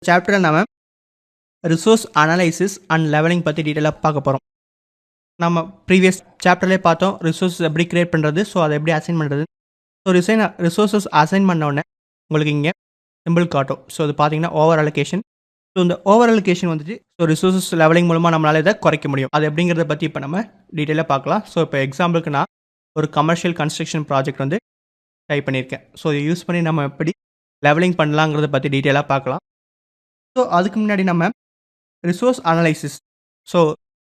சாப்டரில் நம்ம resource analysis and levelling பற்றி டீட்டெயிலாக பார்க்க போகிறோம். நம்ம ப்ரீவியஸ் சாப்டர்லேயே பார்த்தோம் ரிசோர்ஸ் எப்படி கிரியேட் பண்ணுறது, ஸோ அதை எப்படி அசைன் பண்ணுறது. ஸோ ரிசோர்ஸஸ் அசைன் பண்ண உடனே உங்களுக்கு இங்கே சிம்பிள் காட்டும். ஸோ அது பார்த்தீங்கன்னா ஓவர் அலோகேஷன். ஸோ இந்த ஓவர் அலோகேஷன் வந்துட்டு ஸோ ரிசோர்ஸஸ் லெவலிங் மூலமாக நம்மளால் இதை குறைக்க முடியும். அது எப்படிங்கிறத பற்றி இப்போ நம்ம டீட்டெயிலாக பார்க்கலாம். ஸோ இப்போ எக்ஸாம்பிளுக்கு நான் ஒரு கமர்ஷியல் கன்ஸ்ட்ரக்ஷன் ப்ராஜெக்ட் வந்து டைப் பண்ணியிருக்கேன். ஸோ இதை யூஸ் பண்ணி நம்ம எப்படி லெவலிங் பண்ணலாங்கிறத பற்றி டீட்டெயிலாக பார்க்கலாம். ஸோ அதுக்கு முன்னாடி நம்ம ரிசோர்ஸ் அனலைசிஸ், ஸோ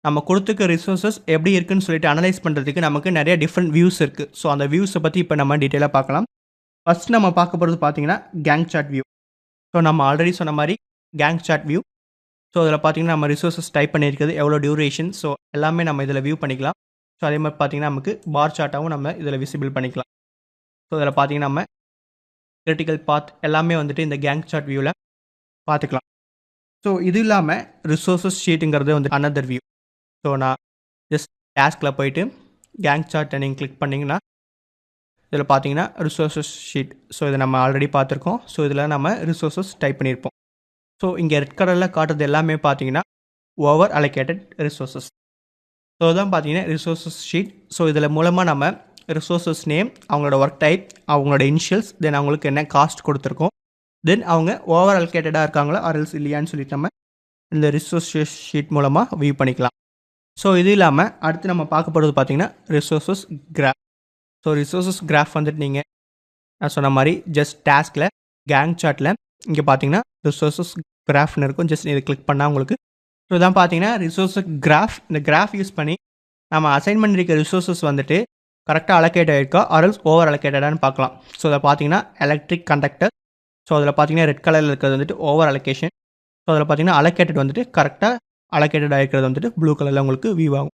நம்ம கொடுத்துக்க ரிசோர்ஸஸ் எப்படி இருக்குன்னு சொல்லிட்டு அனலைஸ் பண்ணுறதுக்கு நமக்கு நிறைய டிஃப்ரெண்ட் வியூஸ் இருக்குது. ஸோ அந்த வியூஸை பற்றி இப்போ நம்ம டீட்டெயிலாக பார்க்கலாம். ஃபஸ்ட் நம்ம பார்க்க போகிறது பார்த்தீங்கன்னா கேங் சார்ட் வியூ. ஸோ நம்ம ஆல்ரெடி சொன்ன மாதிரி கேங் சார்ட் வியூ. ஸோ அதில் பார்த்தீங்கன்னா நம்ம ரிசோர்ஸஸ் டைப் பண்ணியிருக்குது, எவ்வளோ டியூரேஷன், ஸோ எல்லாமே நம்ம இதில் வியூ பண்ணிக்கலாம். ஸோ அதே மாதிரி பார்த்தீங்கன்னா நமக்கு பார் சார்ட்டாகவும் நம்ம இதில் விசிபிள் பண்ணிக்கலாம். ஸோ இதில் பார்த்தீங்கன்னா நம்ம கிரிட்டிக்கல் பாத் எல்லாமே வந்துட்டு இந்த கேங் சார்ட் வியூவில் பார்த்துக்கலாம். ஸோ இது இல்லாமல் ரிசோர்ஸஸ் ஷீட்டுங்கிறது வந்து அனதர் வியூ. ஸோ நான் ஜஸ்ட் டாஸ்கில் போயிட்டு கேங் சார்ட்டை நீங்கள் கிளிக் பண்ணிங்கன்னா இதில் பார்த்தீங்கன்னா ரிசோர்ஸஸ் ஷீட். ஸோ இதை நம்ம ஆல்ரெடி பார்த்துருக்கோம். ஸோ இதில் நம்ம ரிசோர்ஸஸ் டைப் பண்ணியிருப்போம். ஸோ இங்கே ரெட் கலரில் காட்டுறது எல்லாமே பார்த்தீங்கன்னா ஓவர் அலோகேட்டட் ரிசோர்ஸஸ். ஸோ இதான் பார்த்தீங்கன்னா ரிசோர்ஸஸ் ஷீட். ஸோ இதில் மூலமாக நம்ம ரிசோர்ஸஸ் நேம், அவங்களோட ஒர்க் டைப், அவங்களோட இனிஷியல்ஸ், தென் அவங்களுக்கு என்ன காஸ்ட் கொடுத்துருக்கோம், தென் அவங்க ஓவர் அலோகேட்டடாக இருக்காங்களா ஆர்எல்ஸ் இல்லையான்னு சொல்லிட்டு நம்ம இந்த ரிசோர்ஸ் ஷீட் மூலமாக வியூ பண்ணிக்கலாம். ஸோ இது இல்லாமல் அடுத்து நம்ம பார்க்க போகிறது பார்த்தீங்கன்னா resources graph. So resources graph வந்துட்டு நீங்கள் நான் சொன்ன மாதிரி ஜஸ்ட் டாஸ்கில் கேங் சார்ட்டில் இங்கே பார்த்தீங்கன்னா ரிசோர்ஸஸ் கிராஃப்னு இருக்கும். ஜஸ்ட் இதை கிளிக் பண்ணால் உங்களுக்கு ஸோ இதான் பார்த்தீங்கன்னா ரிசோர்ஸஸ் கிராஃப். இந்த கிராஃப் யூஸ் பண்ணி நம்ம அசைன் பண்ணியிருக்க ரிசோர்ஸஸ் வந்துட்டு கரெக்டாக அலோகேட் ஆகிருக்கா ஆர்எல்ஸ் ஓவர் அலோகேட்டடான்னு பார்க்கலாம். ஸோ இதை பார்த்தீங்கன்னா எலக்ட்ரிக் கண்டக்டர். ஸோ அதில் பார்த்தீங்கன்னா ரெட் கலரில் இருக்கிறது வந்துட்டு ஓவர் அலோகேஷன். ஸோ அதில் பார்த்தீங்கன்னா அலோகேட்டட் வந்துட்டு கரெக்டாக அலோகேட்டட் ஆகிருக்கிறது வந்துட்டு ப்ளூ கலரில் உங்களுக்கு வியூ ஆகும்.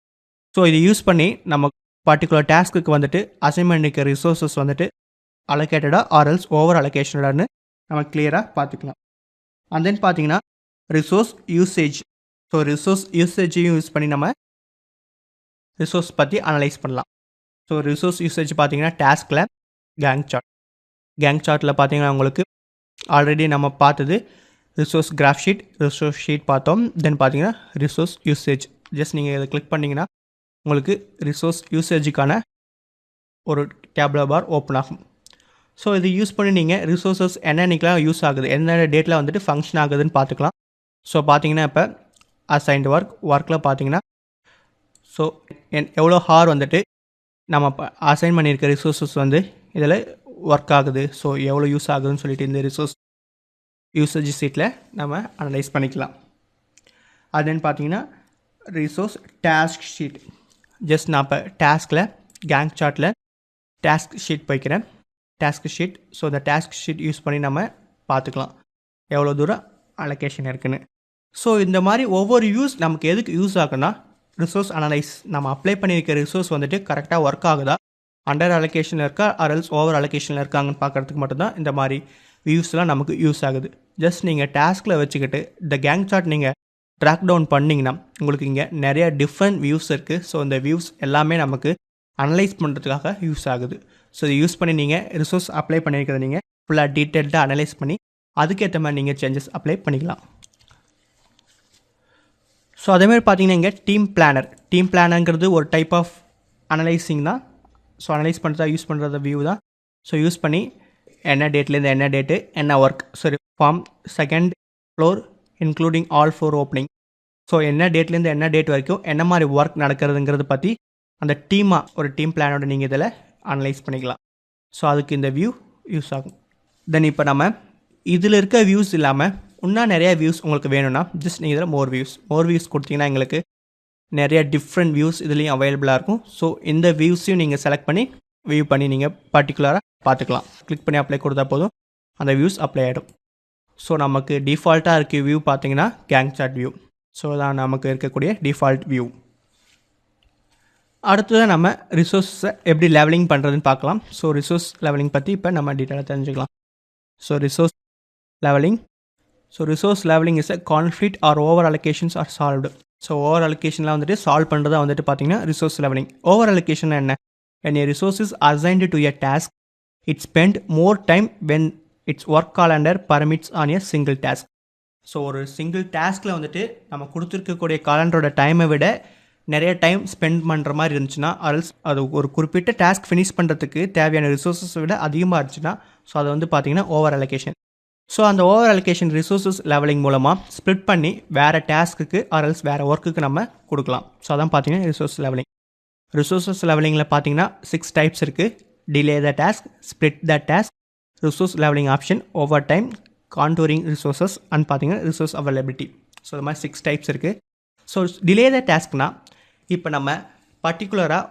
ஸோ இதை யூஸ் பண்ணி நம்ம பர்டிகுலர் டாஸ்க்கு வந்துட்டு அசைன்மெண்ட் பண்ணிக்க ரிசோர்ஸஸ் வந்துட்டு அலோகேட்டடாக ஆர்எல்ஸ் ஓவர் அலோகேஷனடான்னு நம்ம கிளியராக பார்த்துக்கலாம். அண்ட் தென் பார்த்தீங்கன்னா ரிசோர்ஸ் யூசேஜ். ஸோ ரிசோர்ஸ் யூசேஜையும் யூஸ் பண்ணி நம்ம ரிசோர்ஸ் பற்றி அனலைஸ் பண்ணலாம். ஸோ ரிசோர்ஸ் யூசேஜ் பார்த்தீங்கன்னா டாஸ்கில் கேங் சார்ட். கேங் சார்ட்டில் பார்த்தீங்கன்னா உங்களுக்கு ஆல்ரெடி நம்ம பார்த்தது resource graph sheet, resource sheet பார்த்தோம். தென் பார்த்தீங்கன்னா ரிசோர்ஸ் யூசேஜ். ஜஸ்ட் நீங்கள் இதை கிளிக் பண்ணிங்கன்னா உங்களுக்கு ரிசோர்ஸ் யூசேஜுக்கான ஒரு டேப்லர் பார் ஓப்பன் ஆகும். ஸோ இது யூஸ் பண்ணி நீங்கள் ரிசோர்ஸஸ் என்னென்னைக்கெலாம் யூஸ் ஆகுது, என்னென்ன டேட்டில் வந்துட்டு ஃபங்க்ஷன் ஆகுதுன்னு பார்த்துக்கலாம். ஸோ பார்த்தீங்கன்னா இப்போ அசைன்டு ஒர்க்கில் பார்த்தீங்கன்னா ஸோ எவ்வளோ ஹார் வந்துட்டு நம்ம அசைன் பண்ணியிருக்க ரிசோர்ஸஸ் வந்து இதில் ஒர்க் ஆகுது, ஸோ எவ்வளோ யூஸ் ஆகுதுன்னு சொல்லிட்டு இந்த ரிசோர்ஸ் யூசேஜ் சீட்டில் நம்ம அனலைஸ் பண்ணிக்கலாம். அதுன்னு பார்த்தீங்கன்னா ரிசோர்ஸ் டாஸ்க் ஷீட். ஜஸ்ட் நான் இப்போ டாஸ்கில் கேங் சார்ட்டில் டாஸ்க் ஷீட் போய்க்கிறேன், டாஸ்க் ஷீட். ஸோ இந்த டாஸ்க் ஷீட் யூஸ் பண்ணி நம்ம பார்த்துக்கலாம் எவ்வளோ தூரம் அலோகேஷன் இருக்குன்னு. ஸோ இந்த மாதிரி ஒவ்வொரு யூஸ் நமக்கு எதுக்கு யூஸ் ஆகுன்னா ரிசோர்ஸ் அனலைஸ், நம்ம அப்ளை பண்ணியிருக்க ரிசோர்ஸ் வந்துட்டு கரெக்டாக ஒர்க் ஆகுதா, அண்டர் அலோகேஷனில் இருக்கா ஆர்எல்ஸ் ஓவர் அலோகேஷனில் இருக்காங்கன்னு பார்க்குறதுக்கு மட்டும்தான் இந்த மாதிரி வியூஸ்லாம் நமக்கு யூஸ் ஆகுது. ஜஸ்ட் நீங்கள் டாஸ்கில் வச்சுக்கிட்டு இந்த கேங் சார்ட் நீங்கள் ட்ராக் டவுன் பண்ணிங்கன்னா உங்களுக்கு இங்கே நிறைய டிஃப்ரெண்ட் வியூஸ் இருக்குது. ஸோ இந்த வியூஸ் எல்லாமே நமக்கு அனலைஸ் பண்ணுறதுக்காக யூஸ் ஆகுது. ஸோ இதை யூஸ் பண்ணி நீங்கள் ரிசோர்ஸ் அப்ளை பண்ணியிருக்கிறத நீங்கள் ஃபுல்லாக டீட்டெயில்டாக அனலைஸ் பண்ணி அதுக்கேற்ற மாதிரி நீங்கள் சேஞ்சஸ் அப்ளை பண்ணிக்கலாம். ஸோ அதேமாதிரி பார்த்தீங்கன்னா இங்கே டீம் பிளானருங்கிறது ஒரு டைப் ஆஃப் அனலைசிங் தான். ஸோ அனலைஸ் பண்ணுறதா யூஸ் பண்ணுறத வியூ தான். ஸோ யூஸ் பண்ணி என்ன டேட்லேருந்து என்ன டேட்டு என்ன ஒர்க், சரி from second floor including all floor opening. So என்ன டேட்லேருந்து என்ன டேட் வரைக்கும் என்ன மாதிரி ஒர்க் நடக்கிறதுங்கிறது பற்றி அந்த டீமாக ஒரு டீம் பிளானோட நீங்கள் இதில் அனலைஸ் பண்ணிக்கலாம். ஸோ அதுக்கு இந்த வியூ யூஸ் ஆகும். தென் இப்போ நம்ம இதில் இருக்க வியூஸ் இல்லாமல் இன்னும் நிறையா வியூஸ் உங்களுக்கு வேணும்னா ஜஸ்ட் நீங்கள் இதில் மோர் வியூஸ் கொடுத்தீங்கன்னா எங்களுக்கு நிறைய டிஃப்ரெண்ட் வியூஸ் இதுலேயும் அவைலபிளாக இருக்கும். ஸோ இந்த வியூஸையும் நீங்கள் செலக்ட் பண்ணி வியூ பண்ணி நீங்கள் பர்டிகுலராக பார்த்துக்கலாம். கிளிக் பண்ணி அப்ளை கொடுத்தா போதும் அந்த வியூஸ் அப்ளை ஆகிடும். ஸோ நமக்கு டிஃபால்ட்டாக இருக்க வியூ பார்த்தீங்கன்னா கேங் சார்ட் வியூ. ஸோ தான் நமக்கு இருக்கக்கூடிய டிஃபால்ட் வியூ. அடுத்ததாக நம்ம ரிசோர்ஸை எப்படி லெவலிங் பண்ணுறதுன்னு பார்க்கலாம். ஸோ ரிசோர்ஸ் லெவலிங் பற்றி இப்போ நம்ம டீட்டெயிலாக தெரிஞ்சுக்கலாம். So resource levelling is a conflict or over allocations are solved. So over அலோகேஷன்லாம் வந்துட்டு சால்வ் பண்ணுறதா வந்துட்டு பார்த்தீங்கன்னா ரிசோர்ஸ் லெவலிங். ஓவர் அலோகேஷன் என்ன? when a resource is assigned to a task, it spend more time when its work calendar permits on a single task. So ஒரு single டாஸ்கில் வந்துட்டு நம்ம கொடுத்துருக்கக்கூடிய காலண்டரோட டைமை விட நிறைய டைம் ஸ்பெண்ட் பண்ணுற மாதிரி இருந்துச்சுன்னா ஆல்ஸ் அது ஒரு குறிப்பிட்ட டாஸ்க் ஃபினிஷ் பண்ணுறதுக்கு தேவையான ரிசோர்ஸஸ் விட அதிகமாக இருந்துச்சுன்னா ஸோ அது வந்து பார்த்திங்கன்னா ஓவர் அலோகேஷன். ஸோ அந்த ஓவர் அலோகேஷன் ரிசோர்ஸஸ் லெவலிங் மூலமாக ஸ்ப்ளிட் பண்ணி வேறு டாஸ்க்குக்கு ஆர்எல்ஸ் வேறு ஒர்க்குக்கு நம்ம கொடுக்கலாம். ஸோ அதான் பார்த்தீங்கன்னா ரிசோர்ஸ் லெவலிங். ரிசோர்ஸஸ் லெவலிங்கில் பார்த்தீங்கன்னா 6 டைப்ஸ் இருக்குது. Delay the task, split the task, resource levelling option, over time, contouring resources and பார்த்தீங்கன்னா ரிசோர்ஸ் அவைலபிலிட்டி. ஸோ இது மாதிரி 6 டைப்ஸ் இருக்குது. ஸோ டிலே த டாஸ்க்னால் இப்போ நம்ம பர்டிகுலராக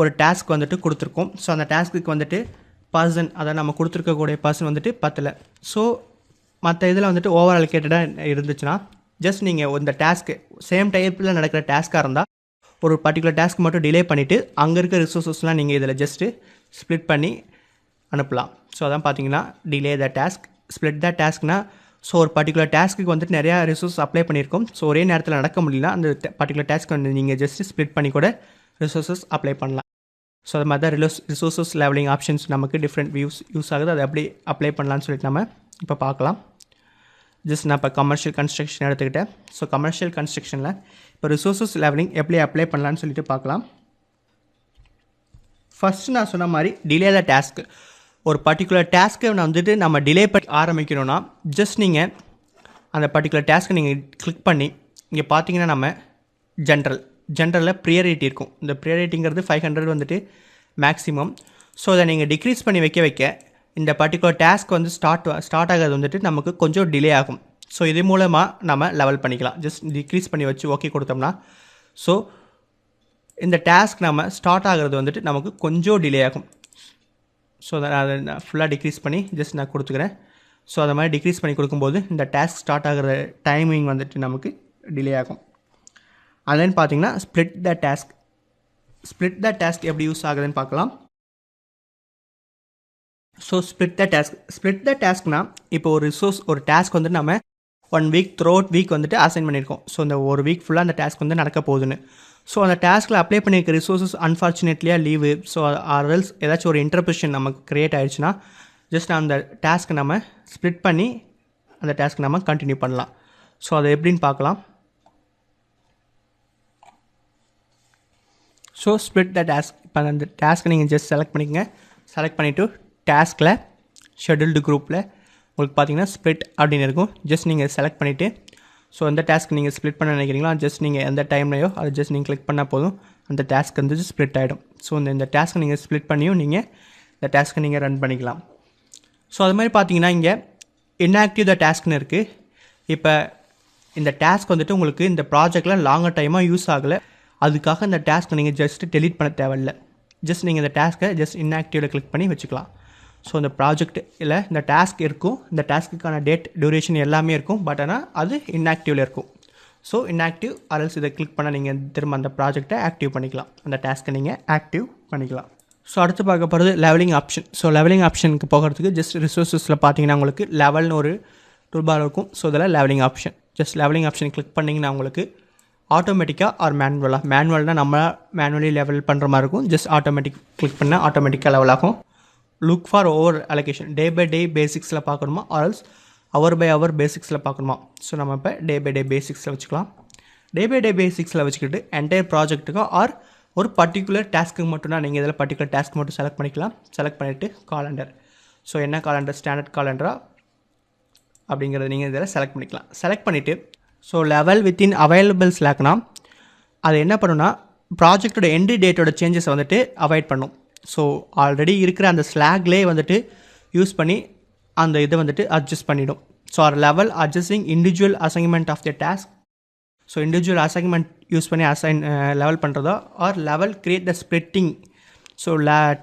ஒரு டாஸ்க் வந்துட்டு கொடுத்துருக்கோம். ஸோ அந்த டாஸ்க்கு வந்துட்டு பர்சன், அதை நம்ம கொடுத்துருக்கக்கூடிய பர்சன் வந்துட்டு பத்தலை. ஸோ மற்ற இதில் வந்துட்டு ஓவர் அலோகேட்டடாக இருந்துச்சுன்னா ஜஸ்ட் நீங்கள் இந்த டாஸ்க்கு சேம் டைப்பில் நடக்கிற டாஸ்க்காக இருந்தால் ஒரு பர்டிகுலர் டாஸ்க் மட்டும் டிலே பண்ணிவிட்டு அங்கே இருக்க ரிசோர்ஸஸ்லாம் நீங்கள் இதில் ஜஸ்ட்டு ஸ்ப்ளிட் பண்ணி அனுப்பலாம். ஸோ அதான் பார்த்தீங்கன்னா delay the task. Split the டாஸ்க்னா ஸோ ஒரு பர்டிகுலர் டாஸ்க்கு வந்துட்டு நிறையா ரிசோர்ஸ் அப்ளை பண்ணியிருக்கோம். ஸோ ஒரே நேரத்தில் நடக்க முடியல, அந்த பர்டிகுலர் டாஸ்க் வந்து நீங்கள் ஜஸ்ட்டு ஸ்ப்ளிட் பண்ணி கூட ரிசோர்ஸஸ் அப்ளை பண்ணலாம். ஸோ அது மாதிரி தான் ரிசோர்ஸஸ் லெவலிங் ஆப்ஷன்ஸ் நமக்கு டிஃப்ரெண்ட் யூஸ் ஆகுது. அதை எப்படி அப்ளை பண்ணலான்னு சொல்லிட்டு நம்ம இப்போ பார்க்கலாம். ஜஸ்ட் நான் இப்போ கமர்ஷியல் கன்ஸ்ட்ரக்ஷன் எடுத்துக்கிட்டேன். ஸோ கமர்ஷியல் கன்ஸ்ட்ரக்ஷனில் இப்போ ரிசோர்ஸஸ் லெவலிங் எப்படி அப்ளை பண்ணலான்னு சொல்லிட்டு பார்க்கலாம். ஃபஸ்ட்டு நான் சொன்ன மாதிரி டிலே த டாஸ்க். ஒரு பர்டிகுலர் டாஸ்க்கை வந்துட்டு நம்ம டிலே பண்ணி ஆரம்பிக்கணும்னா ஜஸ்ட் நீங்கள் அந்த பர்டிகுலர் டாஸ்க்கை நீங்கள் கிளிக் பண்ணி இங்கே பார்த்தீங்கன்னா நம்ம ஜென்ரலில் ப்ரியாரிட்டி இருக்கும். இந்த ப்ரியாரிட்டிங்கிறது 500 வந்துட்டு மேக்ஸிமம். ஸோ அதை நீங்கள் டிக்ரீஸ் பண்ணி வைக்க இந்த பர்டிகுலர் டாஸ்க் வந்து ஸ்டார்ட் ஆகிறது வந்துட்டு நமக்கு கொஞ்சம் டிலே ஆகும். ஸோ இது மூலமாக நம்ம லெவல் பண்ணிக்கலாம். ஜஸ்ட் டிக்ரீஸ் பண்ணி வச்சு ஓகே கொடுத்தோம்னா ஸோ இந்த டாஸ்க் நம்ம ஸ்டார்ட் ஆகிறது வந்துட்டு நமக்கு கொஞ்சம் டிலே ஆகும். ஸோ அதை நான் ஃபுல்லாக டிக்ரீஸ் பண்ணி ஜஸ்ட் நான் கொடுத்துக்கிறேன். ஸோ அதை மாதிரி டிக்ரீஸ் பண்ணி கொடுக்கும்போது இந்த டாஸ்க் ஸ்டார்ட் ஆகிற டைமிங் வந்துட்டு நமக்கு டிலே ஆகும். அதுன்னு பார்த்தீங்கன்னா split the task. Split the task எப்படி யூஸ் ஆகுதுன்னு பார்க்கலாம். ஸோ ஸ்ப்ளிட் த டாஸ்க்னா இப்போ ஒரு டாஸ்க் வந்துட்டு நம்ம 1 வீக் த்ரூ அவுட் வீக் வந்துட்டு அசைன் பண்ணியிருக்கோம். ஸோ இந்த ஒரு வீக் ஃபுல்லாக அந்த டாஸ்க் வந்து நடக்க போகுதுன்னு. ஸோ அந்த டாஸ்கில் அப்ளை பண்ணியிருக்க ரிசோர்ஸஸ் அன்ஃபார்ச்சுனேட்லியாக லீவு, ஸோ ஆர்எல்ஸ் ஏதாச்சும் ஒரு இன்டர்ப்ரெஷன் நமக்கு க்ரியேட் ஆகிடுச்சுன்னா ஜஸ்ட் அந்த டாஸ்க்கை நம்ம ஸ்ப்ளிட் பண்ணி அந்த டாஸ்க் நம்ம கண்டினியூ பண்ணலாம். ஸோ அதை எப்படின்னு பார்க்கலாம். So split the task. இப்போ அந்த டாஸ்க்கை நீங்கள் ஜஸ்ட் செலக்ட் பண்ணிக்கங்க. செலக்ட் பண்ணிவிட்டு டாஸ்கில் ஷெட்யூல்டு குரூப்பில் உங்களுக்கு பார்த்தீங்கன்னா ஸ்ப்ளிட் அப்படின்னு இருக்கும். ஜஸ்ட் நீங்கள் செலக்ட் பண்ணிவிட்டு ஸோ எந்த டாஸ்க் நீங்கள் ஸ்ப்ளிட் பண்ண நினைக்கிறீங்களோ ஜஸ்ட் நீங்கள் எந்த டைம்லையோ அதை ஜஸ்ட் நீங்கள் கிளிக் பண்ணால் போதும், அந்த டாஸ்க் வந்து ஸ்ப்ளிட் ஆகிடும். ஸோ இந்த டாஸ்க்கை நீங்கள் ஸ்ப்ளிட் பண்ணியும் நீங்கள் இந்த டாஸ்க்கை நீங்கள் ரன் பண்ணிக்கலாம். ஸோ அது மாதிரி பார்த்தீங்கன்னா இங்கே இன்ஆக்டிவ் த டாஸ்க்னு இருக்குது. இப்போ இந்த டாஸ்க் வந்துட்டு உங்களுக்கு இந்த ப்ராஜெக்டில் லாங்கர் டைமாக யூஸ் ஆகலை, அதுக்காக இந்த டாஸ்க்கை நீங்கள் ஜஸ்ட்டு டெலீட் பண்ண தேவையில்லை. ஜஸ்ட் நீங்கள் இந்த டாஸ்க்கை ஜஸ்ட் இன்ஆக்டிவில் கிளிக் பண்ணி வச்சுக்கலாம். ஸோ இந்த ப்ராஜெக்ட்டில் இந்த டாஸ்க் இருக்கும், இந்த டாஸ்க்குக்கான டேட் டியூரேஷன் எல்லாமே இருக்கும். பட் ஆனால் அது இன்ஆக்டிவில் இருக்கும். ஸோ இன்ஆக்டிவ் ஆர்எல்ஸ் இதை கிளிக் பண்ண நீங்கள் திரும்ப அந்த ப்ராஜெக்டை ஆக்டிவ் பண்ணிக்கலாம், அந்த டாஸ்க்கை நீங்கள் ஆக்டிவ் பண்ணிக்கலாம். ஸோ அடுத்து பார்க்க போகிறது லெவலிங் ஆப்ஷன். ஸோ லெவலிங் ஆப்ஷனுக்கு போகிறதுக்கு ஜஸ்ட் ரிசோர்ஸஸில் பார்த்தீங்கன்னா உங்களுக்கு லெவல்னு ஒரு டூல்பார் இருக்கும். ஸோ இதில் levelling option, just levelling option click பண்ணிங்கன்னா உங்களுக்கு ஆட்டோமேட்டிக்காக ஆர் மேனுவல்னால் நம்ம மேனுவலி லெவல் பண்ணுற மாதிரி இருக்கும். ஜஸ்ட் ஆட்டோமேட்டிக் கிளிக் பண்ணால் ஆட்டோமேட்டிக்காக லெவல் ஆகும். Look for over allocation, day by day பேசிக்ஸில் பார்க்கணுமா ஆர்எல்ஸ் ஹவர் பை ஹவர் பேசிக்ஸில் பார்க்கணுமா. ஸோ நம்ம இப்போ டே பை டே பேசிக்ஸில் வச்சுக்கலாம். டே பை டே பேசிக்ஸில் வச்சுக்கிட்டு என்டையர் ப்ராஜெக்ட்டுக்கோ ஆர் ஒரு பர்டிகுலர் டாஸ்க்கு மட்டும்னா நீங்கள் இதில் பர்டிகுலர் டாஸ்க் மட்டும் செலக்ட் பண்ணிக்கலாம். செலக்ட் பண்ணிவிட்டு காலண்டர், ஸோ என்ன காலண்டர், ஸ்டாண்டர்ட் காலண்டரா அப்படிங்கிறத நீங்கள் இதில் செலக்ட் பண்ணிக்கலாம். செலக்ட் பண்ணிவிட்டு ஸோ லெவல் வித்தின் அவைலபிள் ஸ்லாக்னா அது என்ன பண்ணுன்னா ப்ராஜெக்டோட எண்டு டேட்டோட சேஞ்சஸை வந்துட்டு அவாய்ட் பண்ணும். ஸோ ஆல்ரெடி இருக்கிற அந்த ஸ்லாக்லேயே வந்துட்டு யூஸ் பண்ணி அந்த இதை வந்துட்டு அட்ஜஸ்ட் பண்ணிவிடும். So or level adjusting individual assignment of the task. So individual assignment use பண்ணி லெவல் பண்ணுறதா or level create the splitting. So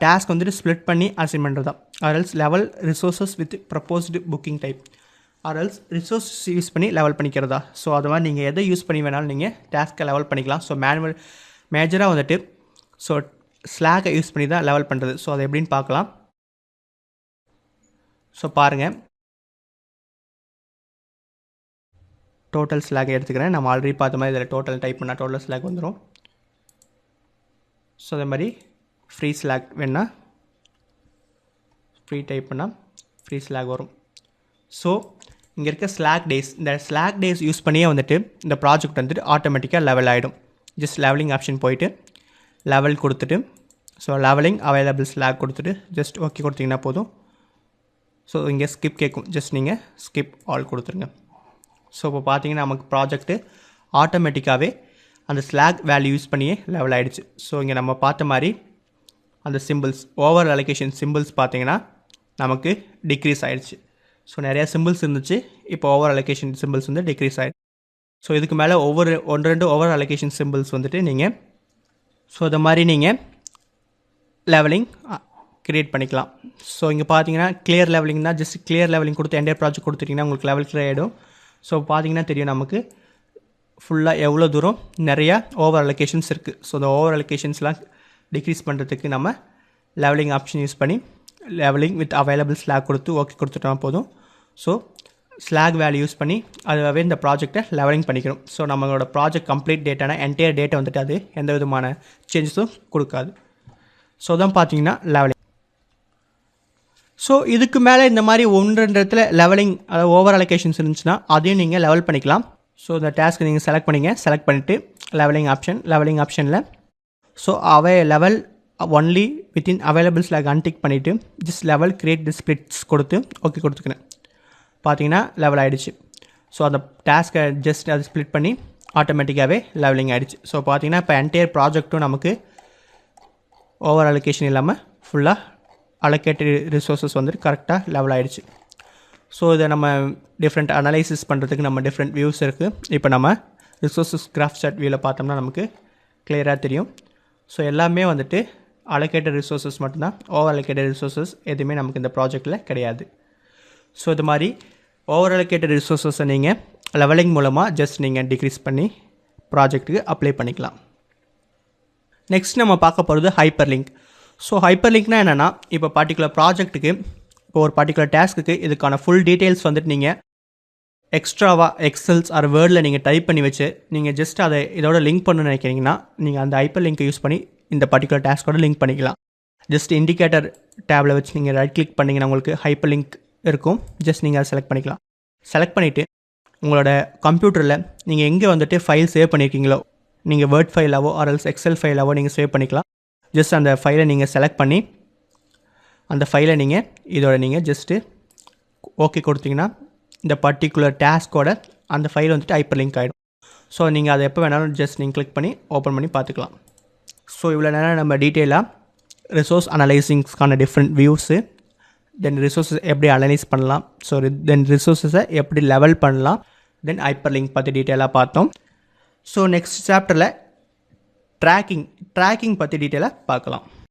task வந்துட்டு ஸ்ப்ளிட் பண்ணி அசைன் பண்ணுறதா or else level resources with proposed booking type or else resources use பண்ணி level பண்ணிக்கிறதா. So அது மாதிரி நீங்கள் எதை யூஸ் பண்ணி வேணாலும் நீங்கள் டாஸ்க்கை லெவல் பண்ணிக்கலாம். ஸோ மேஜராக வந்துட்டு ஸோ ஸ்லாக்கை யூஸ் பண்ணி தான் லெவல் பண்ணுறது. ஸோ அதை எப்படின்னு பார்க்கலாம். ஸோ பாருங்கள், டோட்டல் ஸ்லாக் எடுத்துக்கிறேன். நம்ம ஆல்ரெடி பார்த்த மாதிரி இதில் டோட்டல் டைப் பண்ணால் டோட்டல் ஸ்லாக் வந்துடும். ஸோ அதே மாதிரி ஃப்ரீ ஸ்லாக் வேணால் ஃப்ரீ டைப் பண்ணால் ஃப்ரீ ஸ்லாக் வரும். ஸோ இங்கே இருக்க ஸ்லாக் டேஸ், இந்த ஸ்லாக் டேஸ் யூஸ் பண்ணியே வந்துட்டு இந்த ப்ராஜெக்ட் வந்துட்டு ஆட்டோமேட்டிக்காக லெவல் ஆகிடும். ஜஸ்ட் லெவலிங் ஆப்ஷன் போயிட்டு லெவல் கொடுத்துட்டு, ஸோ லெவலிங் அவைலபிள் ஸ்லாக் கொடுத்துட்டு ஜஸ்ட் ஓகே கொடுத்தீங்கன்னா போதும். ஸோ இங்கே ஸ்கிப் கேட்கும், ஜஸ்ட் நீங்கள் ஸ்கிப் ஆல் கொடுத்துருங்க. ஸோ இப்போ பார்த்தீங்கன்னா நமக்கு ப்ராஜெக்ட்டு ஆட்டோமேட்டிக்காகவே அந்த ஸ்லாக் வேல்யூ யூஸ் பண்ணியே லெவல் ஆகிடுச்சு. ஸோ இங்கே நம்ம பார்த்த மாதிரி அந்த சிம்பிள்ஸ், ஓவர் அலோகேஷன் சிம்பிள்ஸ் பார்த்தீங்கன்னா நமக்கு டிக்ரீஸ் ஆகிடுச்சு. ஸோ நிறையா சிம்பிள்ஸ் இருந்துச்சு, இப்போ ஓவர் அலோகேஷன் சிம்பிள்ஸ் வந்து டிக்ரீஸ் ஆகிடுச்சு. ஸோ இதுக்கு மேலே ஒவ்வொரு 1-2 ஓவர் அலோகேஷன் சிம்பிள்ஸ் வந்துட்டு நீங்கள் ஸோ இந்த மாதிரி நீங்கள் லெவலிங் க்ரியேட் பண்ணிக்கலாம். ஸோ இங்கே பார்த்தீங்கன்னா கிளியர் லெவலிங் தான், ஜஸ்ட் கிளியர் லெவலிங் கொடுத்து என்டையர் ப்ராஜெக்ட் கொடுத்துட்டிங்கன்னா உங்களுக்கு லெவல் கிளியர் ஆகிடும். ஸோ பார்த்தீங்கன்னா தெரியும் நமக்கு ஃபுல்லாக எவ்வளோ தூரம் நிறையா ஓவர் அலோகேஷன்ஸ் இருக்குது. ஸோ இந்த ஓவர் அலோகேஷன்ஸ்லாம் டிக்ரீஸ் பண்ணுறதுக்கு நம்ம லெவலிங் ஆப்ஷன் யூஸ் பண்ணி லெவலிங் வித் அவைலபிள் ஸ்லாக் கொடுத்து ஓகே கொடுத்துட்டா போதும். ஸோ ஸ்லாக் வேல்யூ யூஸ் பண்ணி அதுவே இந்த ப்ராஜெக்டை லெவலிங் பண்ணிக்கணும். ஸோ நம்மளோட ப்ராஜெக்ட் கம்ப்ளீட் டேட்டான என்டையர் டேட்டை வந்துட்டு அது எந்த விதமான சேஞ்சஸும் கொடுக்காது. ஸோ தான் பார்த்தீங்கன்னா லெவலிங். ஸோ இதுக்கு மேலே இந்த மாதிரி 1-2 இடத்துல லெவலிங், அதாவது ஓவர் அலோகேஷன்ஸ் இருந்துச்சுன்னா அதையும் நீங்கள் லெவல் பண்ணிக்கலாம். ஸோ இந்த டாஸ்க்கு நீங்கள் செலக்ட் பண்ணிவிட்டு லெவலிங் ஆப்ஷனில் so level only within available slack untick பண்ணிவிட்டு just level create the splits கொடுத்து ஓகே கொடுத்துக்கிறேன். பார்த்தீங்கன்னா லெவல் ஆகிடுச்சு. ஸோ அந்த டாஸ்க்கை ஜஸ்ட் அதை ஸ்ப்ளிட் பண்ணி ஆட்டோமேட்டிக்காகவே லெவலிங் ஆகிடுச்சு. ஸோ பார்த்தீங்கன்னா இப்போ என்டையர் ப்ராஜெக்ட்டும் நமக்கு ஓவர் அலோகேஷன் இல்லாமல் ஃபுல்லாக அலோகேட்டட் ரிசோர்ஸஸ் வந்துட்டு கரெக்டாக லெவல் ஆகிடுச்சு. ஸோ இதை நம்ம டிஃப்ரெண்ட் அனலைசிஸ் பண்ணுறதுக்கு நம்ம டிஃப்ரெண்ட் வியூஸ் இருக்குது. இப்போ நம்ம ரிசோர்ஸஸ் கிராஃப் சார்ட் வியூவில் பார்த்தோம்னா நமக்கு கிளியராக தெரியும். ஸோ எல்லாமே வந்துட்டு அலோகேட்டட் ரிசோர்ஸஸ் மட்டும்தான், ஓவர் அலோகேட்டட் ரிசோர்ஸஸ் எதுவுமே நமக்கு இந்த ப்ராஜெக்டில் கிடையாது. ஸோ இது மாதிரி ஓவர் அலோகேட்டட் ரிசோர்ஸஸை நீங்கள் லெவலிங் மூலமாக ஜஸ்ட் நீங்கள் டிக்ரீஸ் பண்ணி ப்ராஜெக்ட்டுக்கு அப்ளை பண்ணிக்கலாம். நெக்ஸ்ட் நம்ம பார்க்க போகிறது ஹைப்பர் லிங்க். ஸோ ஹைப்பர் லிங்க்னால் என்னென்னா, இப்போ பர்டிகுலர் ப்ராஜெக்ட்டுக்கு, இப்போ ஒரு பர்டிகுலர் டாஸ்க்கு இதுக்கான ஃபுல் டீட்டெயில்ஸ் வந்துட்டு நீங்கள் எக்ஸ்ட்ராவாக எக்ஸல்ஸ் ஆர் வேர்டில் நீங்கள் டைப் பண்ணி வச்சு நீங்கள் ஜஸ்ட் அதை இதோட லிங்க் பண்ணணும்னு நினைக்கிறீங்கன்னா நீங்கள் அந்த ஹைப்பர் லிங்க்கை யூஸ் பண்ணி இந்த பர்டிகுலர் டாஸ்க்கோட லிங்க் பண்ணிக்கலாம். ஜஸ்ட் இண்டிகேட்டர் டேபில் வச்சு நீங்கள் ரைட் கிளிக் பண்ணிங்கன்னா உங்களுக்கு ஹைப்பர் லிங்க் இருக்கும். ஜஸ்ட் நீங்கள் அதை செலக்ட் பண்ணிக்கலாம். செலக்ட் பண்ணிவிட்டு உங்களோட கம்ப்யூட்டரில் நீங்கள் எங்கே வந்துட்டு ஃபைல் சேவ் பண்ணியிருக்கீங்களோ, நீங்கள் வேர்ட் ஃபைலாவோ ஆர்எல்ஸ் எக்ஸல் ஃபைலாவோ நீங்கள் சேவ் பண்ணிக்கலாம். ஜஸ்ட் அந்த ஃபைலை நீங்கள் செலக்ட் பண்ணி அந்த ஃபைலை நீங்கள் இதோட நீங்கள் ஜஸ்ட்டு ஓகே கொடுத்தீங்கன்னா இந்த பர்டிகுலர் டாஸ்க்கோட அந்த ஃபைல் வந்துட்டு ஹைப்பர் லிங்க் ஆகிடும். ஸோ நீங்கள் அதை எப்போ வேணாலும் ஜஸ்ட் நீங்கள் கிளிக் பண்ணி ஓப்பன் பண்ணி பார்த்துக்கலாம். ஸோ இவ்வளோ நேரம் நம்ம டீட்டெயிலாக ரிசோர்ஸ் அனலைசிங்ஸ்க்கான டிஃப்ரெண்ட் வியூஸு, தென் ரிசோர்ஸஸ் எப்படி அனலைஸ் பண்ணலாம், ஸோ தென் ரிசோர்ஸஸை எப்படி லெவல் பண்ணலாம், தென் ஹைப்பர் லிங்க் பற்றி டீட்டெயிலாக பார்த்தோம். ஸோ நெக்ஸ்ட் சாப்டரில் ட்ராக்கிங் பற்றி டீட்டெயிலாக பார்க்கலாம்.